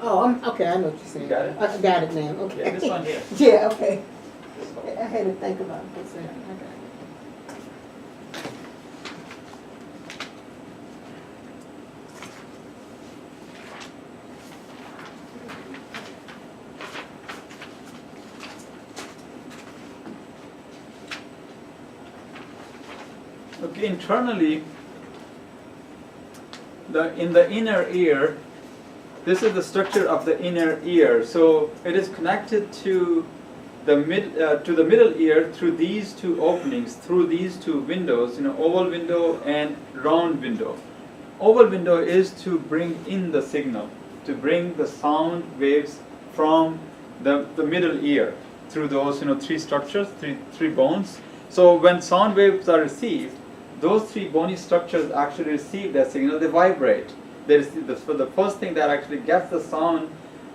Oh, okay, I know what you're saying. Got it? I got it now, okay. Yeah, this one here. Yeah, okay. This one. I had to think about it for a second. I got it. Okay, internally, in the inner ear, this is the structure of the inner ear. So it is connected to the middle ear through these two openings, through these two windows, oval window and round window. Oval window is to bring in the signal, to bring the sound waves from the middle ear through those three structures, three bones. So when sound waves are received, those three bony structures actually receive that signal, they vibrate. So the first thing that actually gets the sound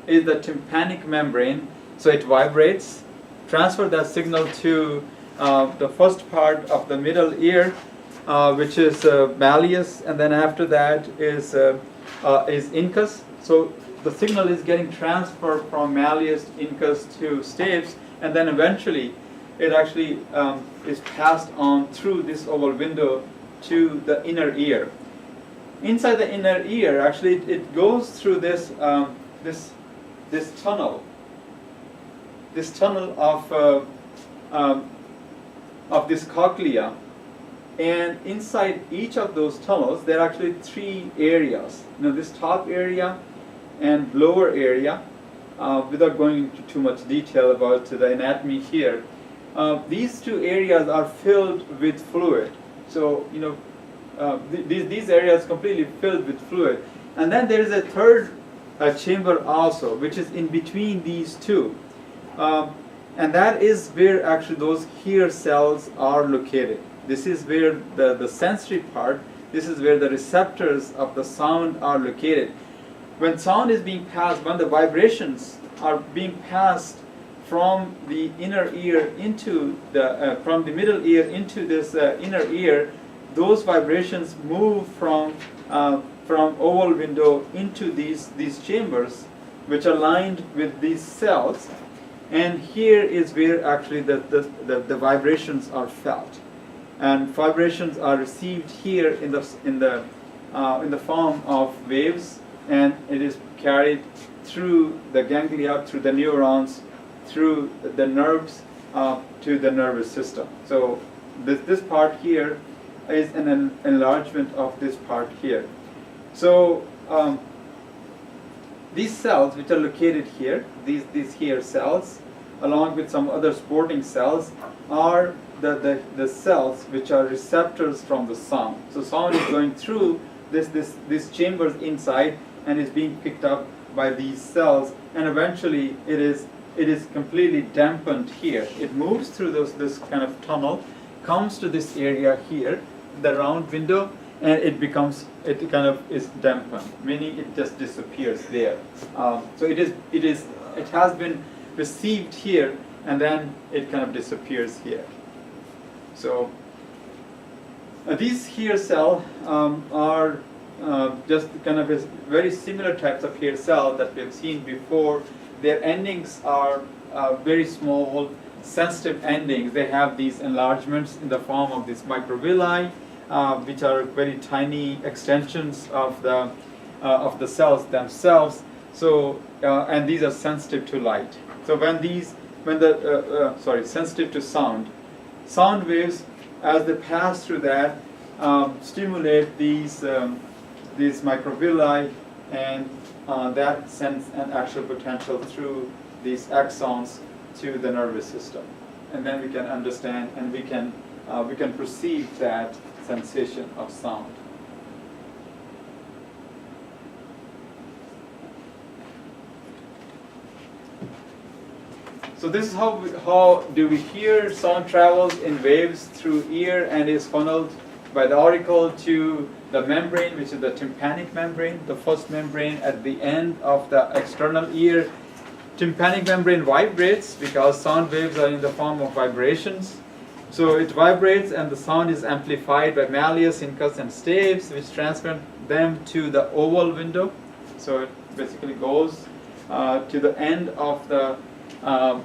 is the tympanic membrane. So it vibrates, transfer that signal to the first part of the middle ear, which is malleus, and then after that is incus. So the signal is getting transferred from malleus, incus to stapes, and then eventually it actually is passed on through this oval window to the inner ear. Inside the inner ear, actually, it goes through this tunnel. This tunnel of this cochlea, and inside each of those tunnels, there are actually three areas. This top area and lower area. Without going into too much detail about the anatomy here, these two areas are filled with fluid. So these areas completely filled with fluid, and then there is a third chamber also, which is in between these two, and that is where actually those hear cells are located. This is where the sensory part. This is where the receptors of the sound are located. When sound is being passed, when the vibrations are being passed from the inner ear into from the middle ear into this inner ear, those vibrations move from oval window into these chambers, which are lined with these cells, and here is where actually the vibrations are felt, and vibrations are received here in the form of waves, and it is carried through the ganglia, through the neurons, through the nerves to the nervous system. So this part here is an enlargement of this part here. So these cells which are located here, these here cells, along with some other supporting cells, are the cells which are receptors from the sound. So sound is going through these chambers inside and is being picked up by these cells, and eventually it is completely dampened here. It moves through this kind of tunnel, comes to this area here, the round window, and it kind of is dampened, meaning it just disappears there. So it has been received here, and then it kind of disappears here. So these hair cells are just kind of very similar types of hair cell that we've seen before. Their endings are very small, sensitive endings. They have these enlargements in the form of these microvilli, which are very tiny extensions of the cells themselves. So and these are sensitive to light. So sensitive to sound. Sound waves, as they pass through that, stimulate these microvilli, and that sends an actual potential through these axons to the nervous system, and then we can understand and we can perceive that sensation of sound. So this is how do we hear. Sound travels in waves through ear and is funneled by the auricle to the membrane, which is the tympanic membrane, the first membrane at the end of the external ear. Tympanic membrane vibrates because sound waves are in the form of vibrations. So it vibrates and the sound is amplified by malleus, incus, and stapes, which transfer them to the oval window. So it basically goes to the end of the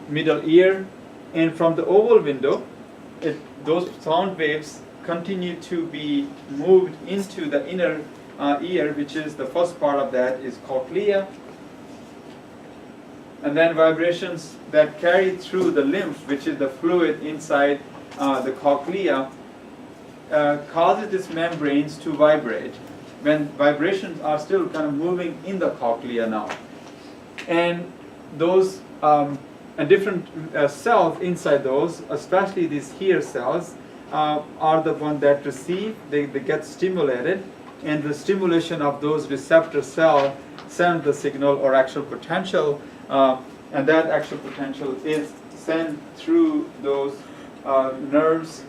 middle ear, and from the oval window, those sound waves continue to be moved into the inner ear, which is the first part of that is cochlea, and then vibrations that carry through the lymph, which is the fluid inside the cochlea, causes these membranes to vibrate when vibrations are still kind of moving in the cochlea now. And those and different cells inside those, especially these hair cells, are the ones that receive, they get stimulated, and the stimulation of those receptor cells send the signal or actual potential, and that actual potential is sent through those nerves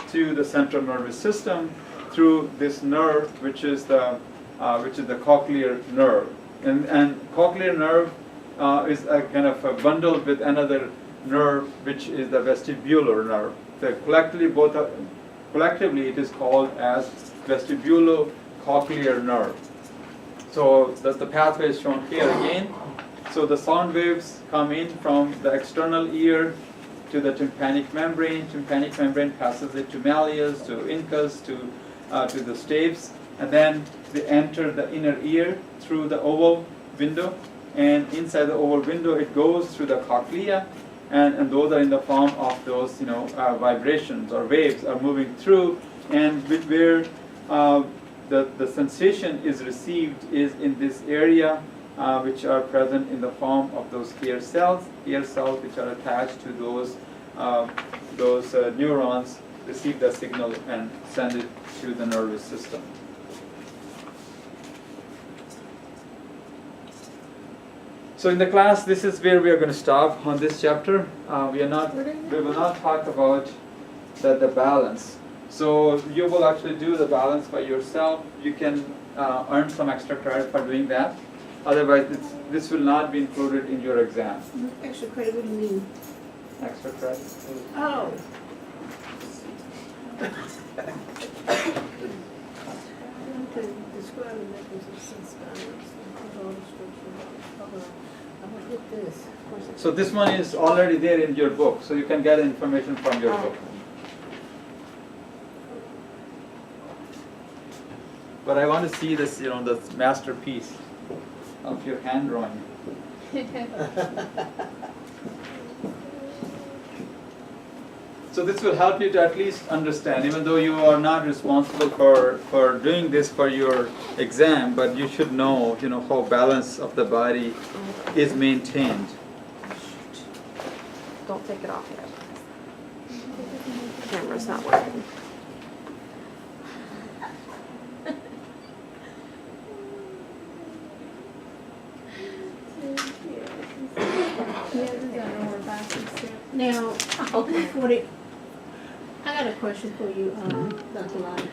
to the central nervous system through this nerve, which is the cochlear nerve, and cochlear nerve is a kind of bundled with another nerve, which is the vestibular nerve. So collectively it is called as vestibulocochlear nerve. So the pathway is shown here again. So the sound waves come in from the external ear to the tympanic membrane. Tympanic membrane passes it to malleus, to incus, to the stapes, and then they enter the inner ear through the oval window. And inside the oval window, it goes through the cochlea, and those are in the form of those vibrations or waves are moving through, and where the sensation is received is in this area, which are present in the form of those hair cells which are attached to those neurons, receive the signal and send it to the nervous system. So in the class, this is where we are going to stop on this chapter. We will not talk about the balance. So you will actually do the balance by yourself. You can earn some extra credit for doing that. Otherwise, this will not be included in your exam. Extra credit, what do you mean? Extra credit. Oh. Describe the mechanism of sense balance. I'm going to get this. So this one is already there in your book, so you can get information from your book. But I want to see this, the masterpiece of your hand drawing. So this will help you to at least understand, even though you are not responsible for doing this for your exam, but you should know, how balance of the body is maintained. Don't take it off yet. The camera's not working. Now, before I got a question for you, Dr. Lottie.